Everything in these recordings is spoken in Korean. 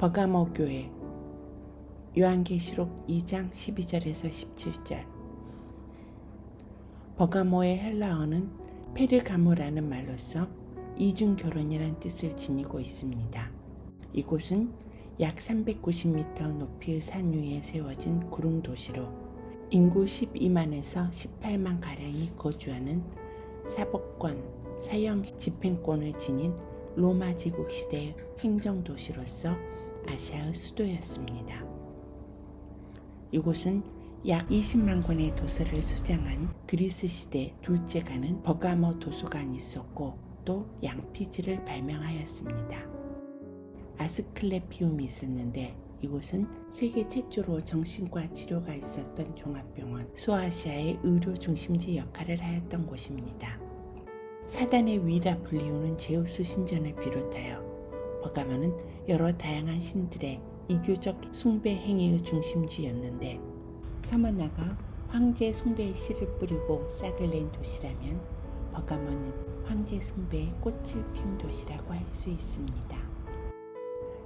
버가모 교회 요한계시록 2장 12절에서 17절. 버가모의 헬라어는 페르가모라는 말로서 이중결혼이란 뜻을 지니고 있습니다. 이곳은 약 390m 높이의 산 위에 세워진 구릉도시로 인구 12만에서 18만 가량이 거주하는 사법권, 사형 집행권을 지닌 로마 제국 시대의 행정도시로서 아시아의 수도였습니다. 이곳은 약 20만 권의 도서를 소장한 그리스 시대 둘째가는 버가모 도서관이 있었고 또 양피지를 발명하였습니다. 아스클레피움이 있었는데 이곳은 세계 최초로 정신과 치료가 있었던 종합병원 소아시아의 의료 중심지 역할을 하였던 곳입니다. 사단의 위라 불리우는 제우스 신전을 비롯하여 버가모는 여러 다양한 신들의 이교적 숭배 행위의 중심지였는데 사마나가 황제 숭배의 씨를 뿌리고 싹을 낸 도시라면 버가모는 황제 숭배의 꽃을 피운 도시라고 할 수 있습니다.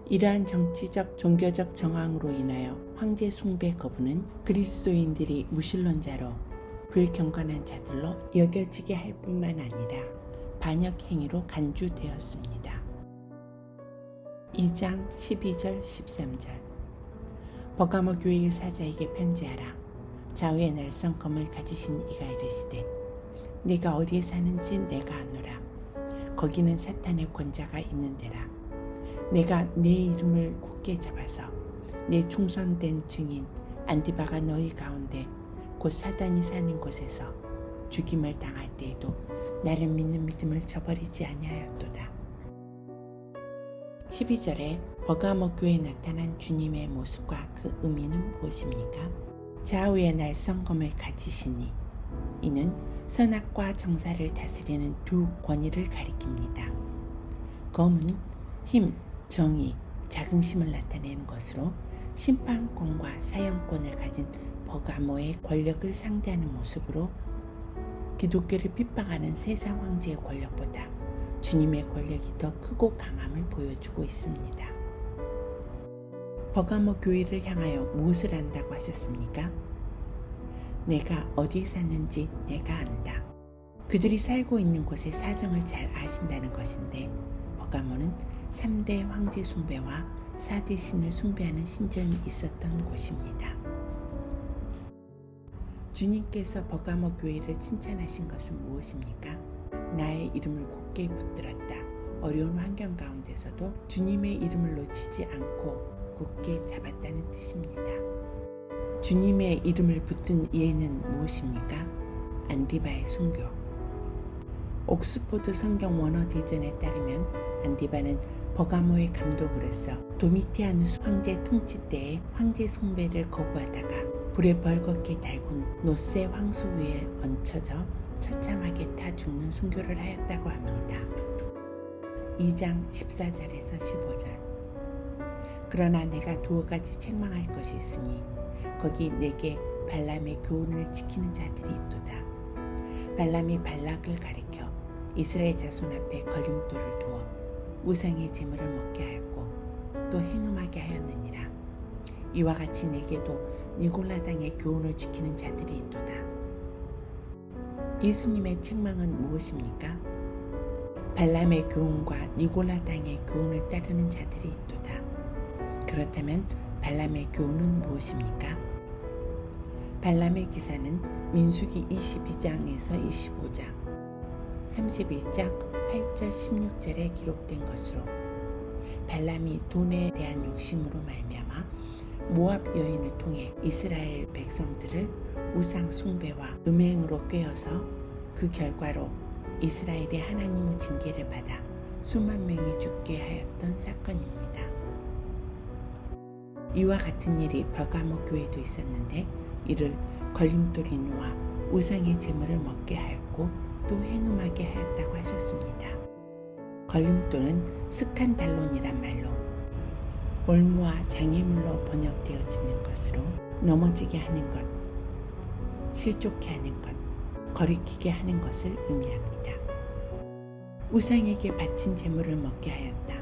이러한 정치적 종교적 정황으로 인하여 황제 숭배 거부는 그리스도인들이 무신론자로 불경건한 자들로 여겨지게 할 뿐만 아니라 반역 행위로 간주되었습니다. 2장 12절 13절. 버가모 교회의 사자에게 편지하라. 좌우에 날선 검을 가지신 이가 이르시되 네가 어디에 사는지 내가 아노라. 거기는 사탄의 권자가 있는 데라. 내가 네 이름을 굳게 잡아서 내 충성된 증인 안디바가 너희 가운데 곧 사단이 사는 곳에서 죽임을 당할 때에도 나를 믿는 믿음을 저버리지 아니하였도다. 12절에 버가모 교회에 나타난 주님의 모습과 그 의미는 무엇입니까? 좌우에 날성검을 가지시니 이는 선악과 정사를 다스리는 두 권위를 가리킵니다. 검은 힘, 정의, 자긍심을 나타내는 것으로 심판권과 사형권을 가진 버가모의 권력을 상대하는 모습으로 기독교를 핍박하는 세상 황제의 권력보다 주님의 권력이 더 크고 강함을 보여주고 있습니다. 버가모 교회를 향하여 무엇을 안다고 하셨습니까? 내가 어디에 사는지 내가 안다. 그들이 살고 있는 곳의 사정을 잘 아신다는 것인데 버가모는 3대 황제 숭배와 4대 신을 숭배하는 신전이 있었던 곳입니다. 주님께서 버가모 교회를 칭찬하신 것은 무엇입니까? 나의 이름을 굳게 붙들었다. 어려운 환경 가운데서도 주님의 이름을 놓치지 않고 굳게 잡았다는 뜻입니다. 주님의 이름을 붙든 이해는 무엇입니까? 안디바의 순교. 옥스포드 성경 원어 대전에 따르면 안디바는 버가모의 감독으로서 도미티아누스 황제 통치 때에 황제 숭배를 거부하다가 불에 벌겋게 달군 노세 황소 위에 얹혀져 처참하게 타 죽는 순교를 하였다고 합니다. 2장 14절에서 15절. 그러나 내가 두어 가지 책망할 것이 있으니 거기 내게 발람의 교훈을 지키는 자들이 있도다. 발람이 발락을 가리켜 이스라엘 자손 앞에 걸림돌을 두어 우상의 제물을 먹게 하였고 또 행음하게 하였느니라. 이와 같이 내게도 니골라당의 교훈을 지키는 자들이 있도다. 예수님의 책망은 무엇입니까? 발람의 교훈과 니골라당의 교훈을 따르는 자들이 있도다. 그렇다면 발람의 교훈은 무엇입니까? 발람의 기사는 민수기 22장에서 25장, 31장 8절 16절에 기록된 것으로 발람이 돈에 대한 욕심으로 말미암아 모압 여인을 통해 이스라엘 백성들을 우상 숭배와 음행으로 꾀어서 그 결과로 이스라엘이 하나님의 징계를 받아 수만 명이 죽게 하였던 사건입니다. 이와 같은 일이 버가모 교회도 있었는데 이를 걸림돌이 놓아 우상의 제물을 먹게 하였고 또 행음하게 하였다고 하셨습니다. 걸림돌은 스칸달론이란 말로 올무와 장애물로 번역되어지는 것으로 넘어지게 하는 것, 실족케 하는 것, 거리끼게 하는 것을 의미합니다. 우상에게 바친 제물을 먹게 하였다.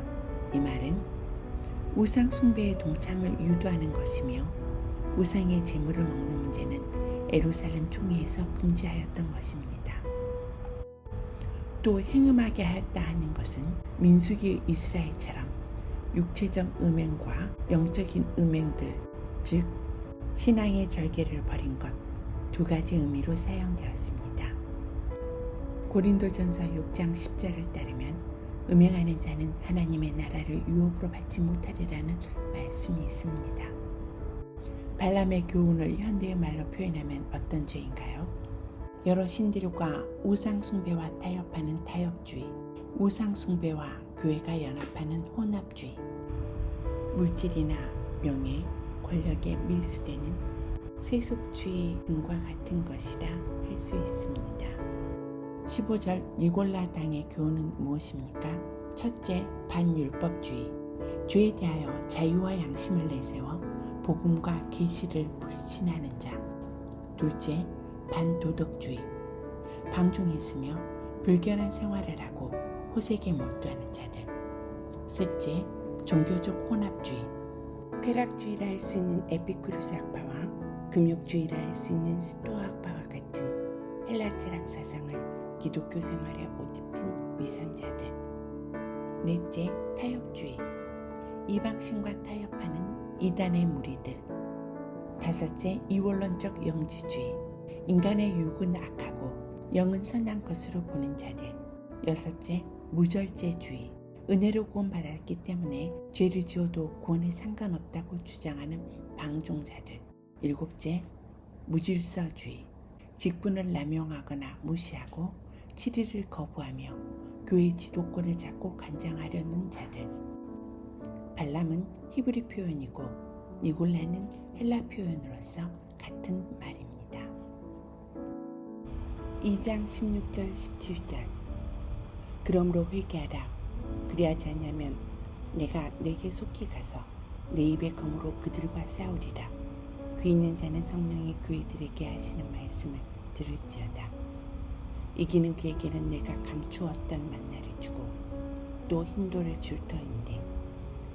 이 말은 우상 숭배의 동참을 유도하는 것이며 우상의 제물을 먹는 문제는 예루살렘 총회에서 금지하였던 것입니다. 또 행음하게 하였다 하는 것은 민수기 이스라엘처럼 육체적 음행과 영적인 음행들, 즉 신앙의 절개를 버린 것 두 가지 의미로 사용되었습니다. 고린도전서 6장 10절을 따르면 음행하는 자는 하나님의 나라를 유업으로 받지 못하리라는 말씀이 있습니다. 발람의 교훈을 현대의 말로 표현하면 어떤 죄인가요? 여러 신들과 우상 숭배와 타협하는 타협주의, 우상 숭배와 교회가 연합하는 혼합주의, 물질이나 명예, 권력에 밀수되는 세속주의 등과 같은 것이라 할 수 있습니다. 15절 니골라 당의 교훈은 무엇입니까? 첫째, 반율법주의, 죄에 대하여 자유와 양심을 내세워 복음과 계시를 불신하는 자. 둘째, 반도덕주의, 방종했으며 불결한 생활을 하고 호색에 몰두하는 자들. 셋째, 종교적 혼합주의, 쾌락주의라 할 수 있는 에피쿠르스 학파와 금욕주의라 할 수 있는 스토아 학파와 같은 헬라 철학 사상을 기독교 생활에 옷 입힌 위선자들. 넷째, 타협주의, 이방신과 타협하는 이단의 무리들. 다섯째, 이원론적 영지주의, 인간의 육은 악하고 영은 선한 것으로 보는 자들. 여섯째, 무절제주의, 은혜로 구원받았기 때문에 죄를 지어도 구원에 상관없다고 주장하는 방종자들. 일곱째, 무질서주의, 직분을 남용하거나 무시하고 치리를 거부하며 교회 지도권을 잡고 관장하려는 자들. 발람은 히브리 표현이고 니골라는 헬라 표현으로서 같은 말입니다. 2장 16절 17절 그러므로 회개하라. 그리하지 않으면 내가 내게 속히 가서 내 입의 검으로 그들과 싸우리라. 귀 있는 자는 성령이 그이들에게 하시는 말씀을 들을지어다. 이기는 그에게는 내가 감추었던 만나를 주고 또 흰 돌을 줄 터인데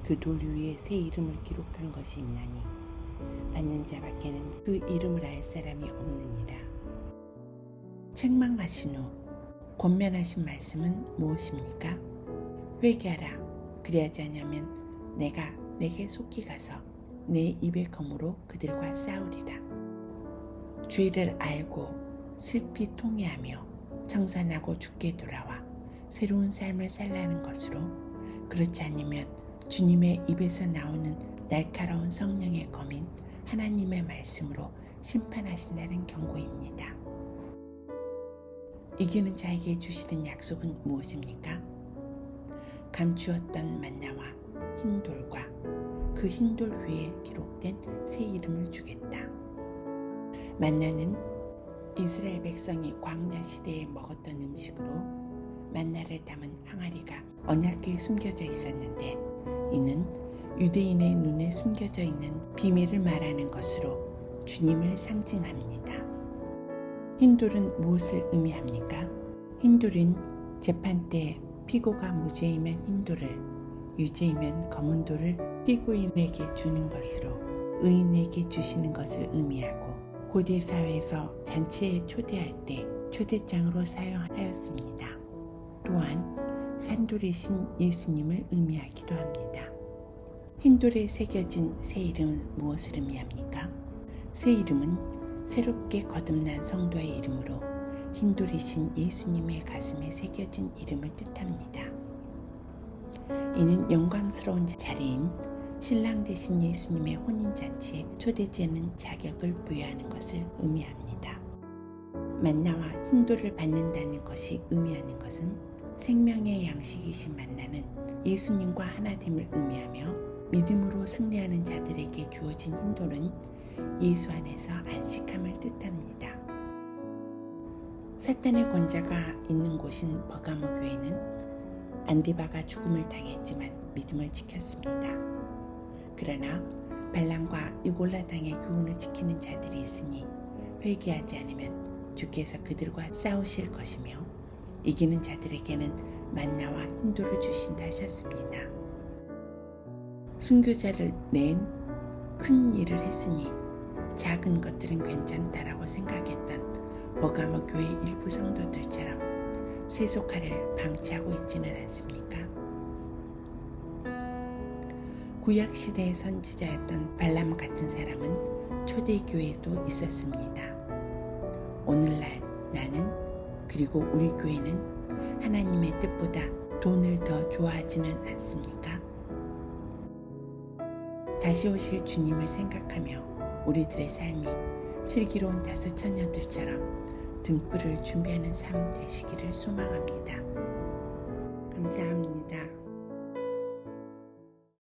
그 돌 위에 새 이름을 기록한 것이 있나니 받는 자밖에는 그 이름을 알 사람이 없느니라. 책망하신 후 권면하신 말씀은 무엇입니까? 회개하라. 그리하지 않으면 내가 내게 속히 가서 내 입의 검으로 그들과 싸우리라. 죄를 알고 슬피 통회하며 청산하고 죽게 돌아와 새로운 삶을 살라는 것으로, 그렇지 않으면 주님의 입에서 나오는 날카로운 성령의 검인 하나님의 말씀으로 심판하신다는 경고입니다. 이기는 자에게 주시는 약속은 무엇입니까? 감추었던 만나와 흰 돌과 그 흰 돌 위에 기록된 새 이름을 주겠다. 만나는 이스라엘 백성이 광야 시대에 먹었던 음식으로 만나를 담은 항아리가 언약궤에 숨겨져 있었는데, 이는 유대인의 눈에 숨겨져 있는 비밀을 말하는 것으로 주님을 상징합니다. 흰돌은 무엇을 의미합니까? 흰돌은 재판 때 피고가 무죄이면 흰돌을, 유죄이면 검은 돌을 피고인에게 주는 것으로 의인에게 주시는 것을 의미하고, 고대 사회에서 잔치에 초대할 때 초대장으로 사용하였습니다. 또한 산돌이신 예수님을 의미하기도 합니다. 흰돌에 새겨진 새 이름은 무엇을 의미합니까? 새 이름은 새롭게 거듭난 성도의 이름으로 흰돌이신 예수님의 가슴에 새겨진 이름을 뜻합니다. 이는 영광스러운 자리인 신랑 되신 예수님의 혼인잔치에 초대되는 자격을 부여하는 것을 의미합니다. 만나와 흰돌을 받는다는 것이 의미하는 것은 생명의 양식이신 만나는 예수님과 하나됨을 의미하며, 믿음으로 승리하는 자들에게 주어진 흰돌은 예수 안에서 안식함을 뜻합니다. 사탄의 권자가 있는 곳인 버가모 교회는 안디바가 죽음을 당했지만 믿음을 지켰습니다. 그러나 발람과 니골라 당의 교훈을 지키는 자들이 있으니 회개하지 않으면 주께서 그들과 싸우실 것이며 이기는 자들에게는 만나와 흰돌을 주신다 하셨습니다. 순교자를 낸 큰 일을 했으니 작은 것들은 괜찮다라고 생각했던 버가모 교회 일부 성도들처럼 세속화를 방치하고 있지는 않습니까? 구약시대의 선지자였던 발람 같은 사람은 초대교회에도 있었습니다. 오늘날 나는 그리고 우리 교회는 하나님의 뜻보다 돈을 더 좋아하지는 않습니까? 다시 오실 주님을 생각하며 우리들의 삶이 슬기로운 5 처녀들처럼 등불을 준비하는 삶 되시기를 소망합니다. 감사합니다.